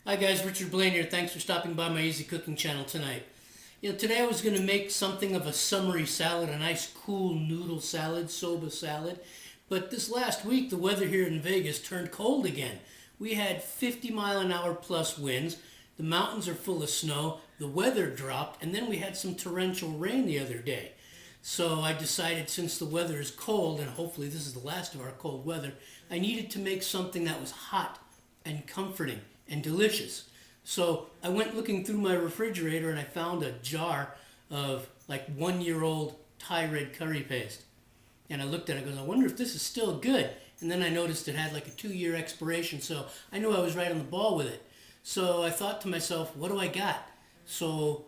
Hi guys, Richard Blaine here. Thanks for stopping by my Easy Cooking channel tonight. Today I was going to make something of a summery salad, a nice cool noodle salad, soba salad. But this last week the weather here in Vegas turned cold again. We had 50-mile-an-hour plus winds. The mountains are full of snow. The weather dropped, and then we had some torrential rain the other day. So I decided, since the weather is cold, and hopefully this is the last of our cold weather, I needed to make something that was hot and comforting and delicious. So I went looking through my refrigerator and I found a jar of like 1-year-old Thai red curry paste. And I looked at it and I goes, I wonder if this is still good. And then I noticed it had like a 2-year expiration, so I knew I was right on the ball with it. So I thought to myself, what do I got? So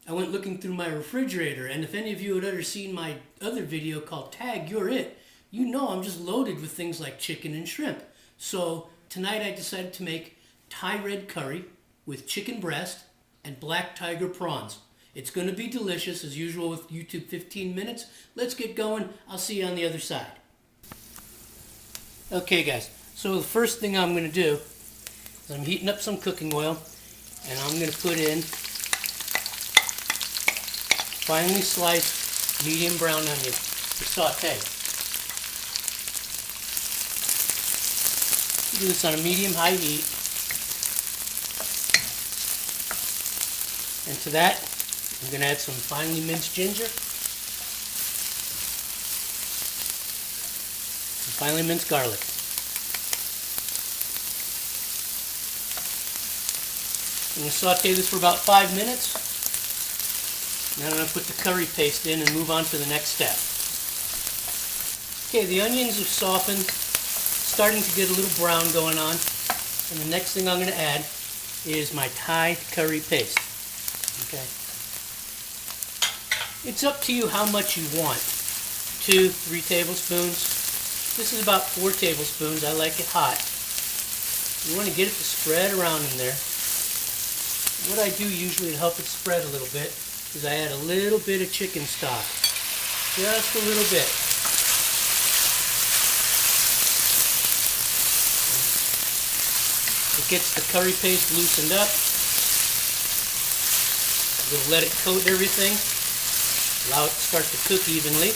I went looking through my refrigerator, and if any of you had ever seen my other video called Tag You're It, you know I'm just loaded with things like chicken and shrimp. So tonight I decided to make Thai red curry with chicken breast and black tiger prawns. It's going to be delicious, as usual with YouTube 15 minutes. Let's get going. I'll see you on the other side. Okay guys, so the first thing I'm going to do is I'm heating up some cooking oil, and I'm going to put in finely sliced medium brown onion to saute. Do this on a medium-high heat. And to that, I'm going to add some finely minced ginger, some finely minced garlic. I'm going to saute this for about 5 minutes. Now I'm going to put the curry paste in and move on to the next step. Okay, the onions have softened, starting to get a little brown going on. And the next thing I'm going to add is my Thai curry paste. Okay. It's up to you how much you want. 2, 3 tablespoons. This is about 4 tablespoons. I like it hot. You want to get it to spread around in there. What I do usually to help it spread a little bit is I add a little bit of chicken stock. Just a little bit. It gets the curry paste loosened up. We'll let it coat everything, allow it to start to cook evenly.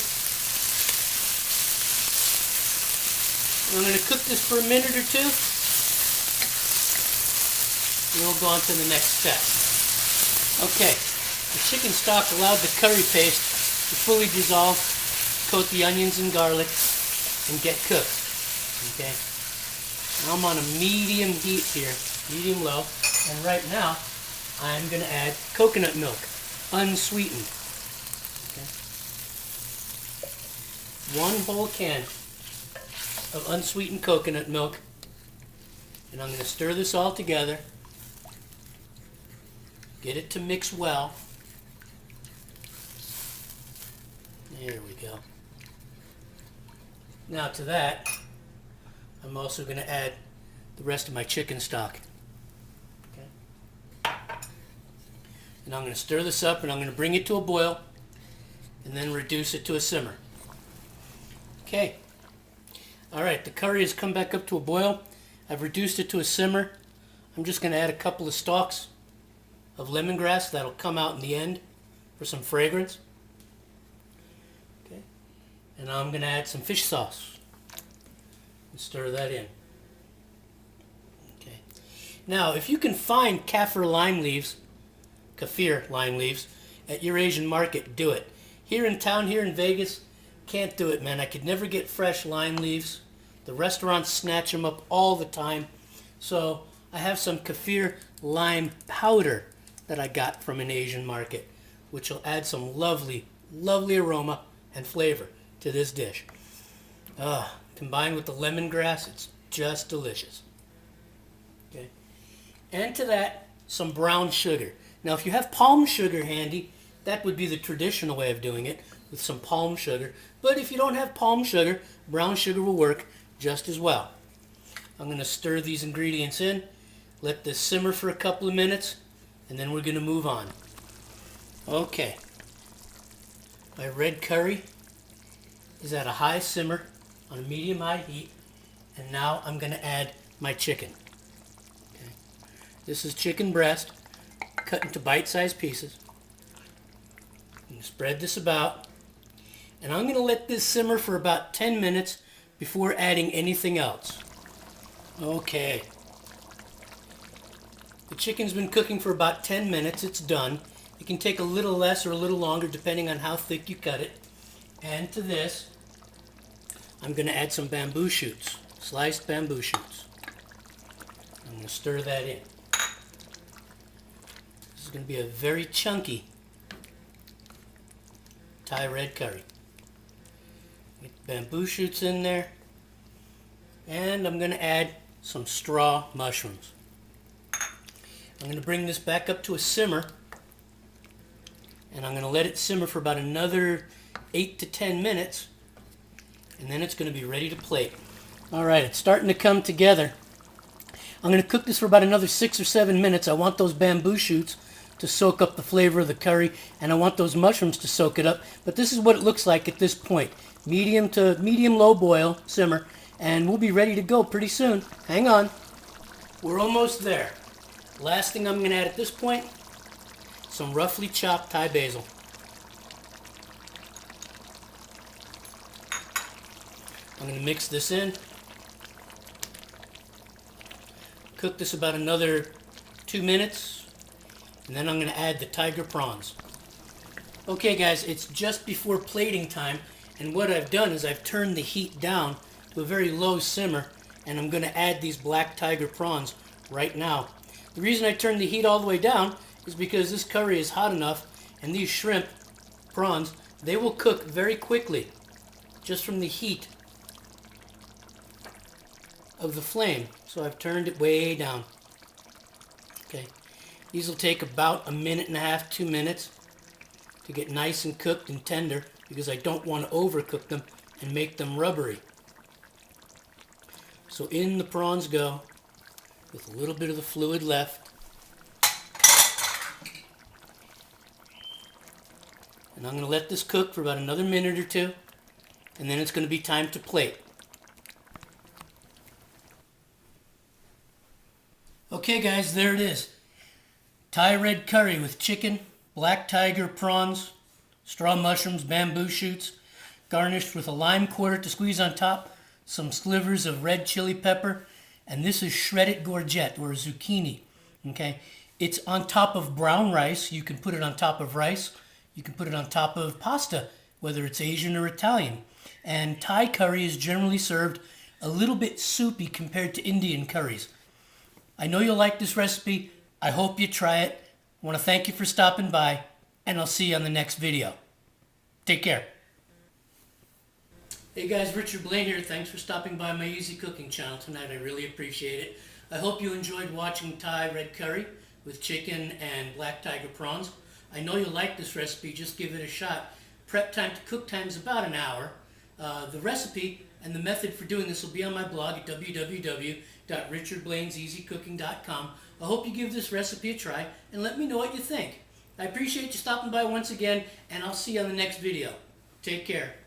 And I'm going to cook this for a minute or two, and we'll go on to the next step. Okay, the chicken stock allowed the curry paste to fully dissolve, coat the onions and garlic, and get cooked. Okay, I'm on a medium heat here, medium low, and right now I'm going to add coconut milk, unsweetened. Okay. 1 whole can of unsweetened coconut milk. And I'm going to stir this all together. Get it to mix well. There we go. Now to that, I'm also going to add the rest of my chicken stock. And I'm going to stir this up, and I'm going to bring it to a boil and then reduce it to a simmer. Okay. Alright, the curry has come back up to a boil. I've reduced it to a simmer. I'm just going to add a couple of stalks of lemongrass that'll come out in the end for some fragrance. Okay. And I'm going to add some fish sauce and stir that in. Okay. Now, if you can find kaffir lime leaves at your Asian market, do it. Here in town, here in Vegas, can't do it, man. I could never get fresh lime leaves. The restaurants snatch them up all the time. So I have some kaffir lime powder that I got from an Asian market, which will add some lovely, lovely aroma and flavor to this dish. Combined with the lemongrass, it's just delicious. Okay. And to that, some brown sugar. Now, if you have palm sugar handy, that would be the traditional way of doing it, with some palm sugar. But if you don't have palm sugar, brown sugar will work just as well. I'm going to stir these ingredients in, let this simmer for a couple of minutes, and then we're going to move on. Okay. My red curry is at a high simmer on a medium-high heat, and now I'm going to add my chicken. This is chicken breast cut into bite-sized pieces. And spread this about. And I'm going to let this simmer for about 10 minutes before adding anything else. Okay. The chicken's been cooking for about 10 minutes. It's done. It can take a little less or a little longer depending on how thick you cut it. And to this, I'm going to add some bamboo shoots, sliced bamboo shoots. I'm going to stir that in. This is going to be a very chunky Thai red curry. Get bamboo shoots in there. And I'm going to add some straw mushrooms. I'm going to bring this back up to a simmer. And I'm going to let it simmer for about another 8 to 10 minutes. And then it's going to be ready to plate. Alright, it's starting to come together. I'm going to cook this for about another 6 or 7 minutes. I want those bamboo shoots to soak up the flavor of the curry, and I want those mushrooms to soak it up. But this is what it looks like at this point. Medium to medium-low boil, simmer, and we'll be ready to go pretty soon. Hang on. We're almost there. Last thing I'm going to add at this point, some roughly chopped Thai basil. I'm going to mix this in. Cook this about another 2 minutes. And then I'm going to add the tiger prawns. Okay guys, it's just before plating time. And what I've done is I've turned the heat down to a very low simmer. And I'm going to add these black tiger prawns right now. The reason I turned the heat all the way down is because this curry is hot enough. And these shrimp, prawns, they will cook very quickly. Just from the heat of the flame. So I've turned it way down. Okay. These will take about 1.5 minutes, 2 minutes to get nice and cooked and tender because I don't want to overcook them and make them rubbery. So in the prawns go with a little bit of the fluid left. And I'm going to let this cook for about another minute or two, and then it's going to be time to plate. Okay guys, there it is. Thai red curry with chicken, black tiger prawns, straw mushrooms, bamboo shoots, garnished with a lime quarter to squeeze on top, some slivers of red chili pepper, and this is shredded courgette or zucchini. Okay, it's on top of brown rice. You can put it on top of rice. You can put it on top of pasta, whether it's Asian or Italian. And Thai curry is generally served a little bit soupy compared to Indian curries. I know you'll like this recipe. I hope you try it. I want to thank you for stopping by, and I'll see you on the next video. Take care. Hey guys, Richard Blaine here. Thanks for stopping by my Easy Cooking channel tonight. I really appreciate it. I hope you enjoyed watching Thai red curry with chicken and black tiger prawns. I know you'll like this recipe. Just give it a shot. Prep time to cook time is about an hour. The recipe and the method for doing this will be on my blog at www.richardblaineseasycooking.com. I hope you give this recipe a try and let me know what you think. I appreciate you stopping by once again, and I'll see you on the next video. Take care.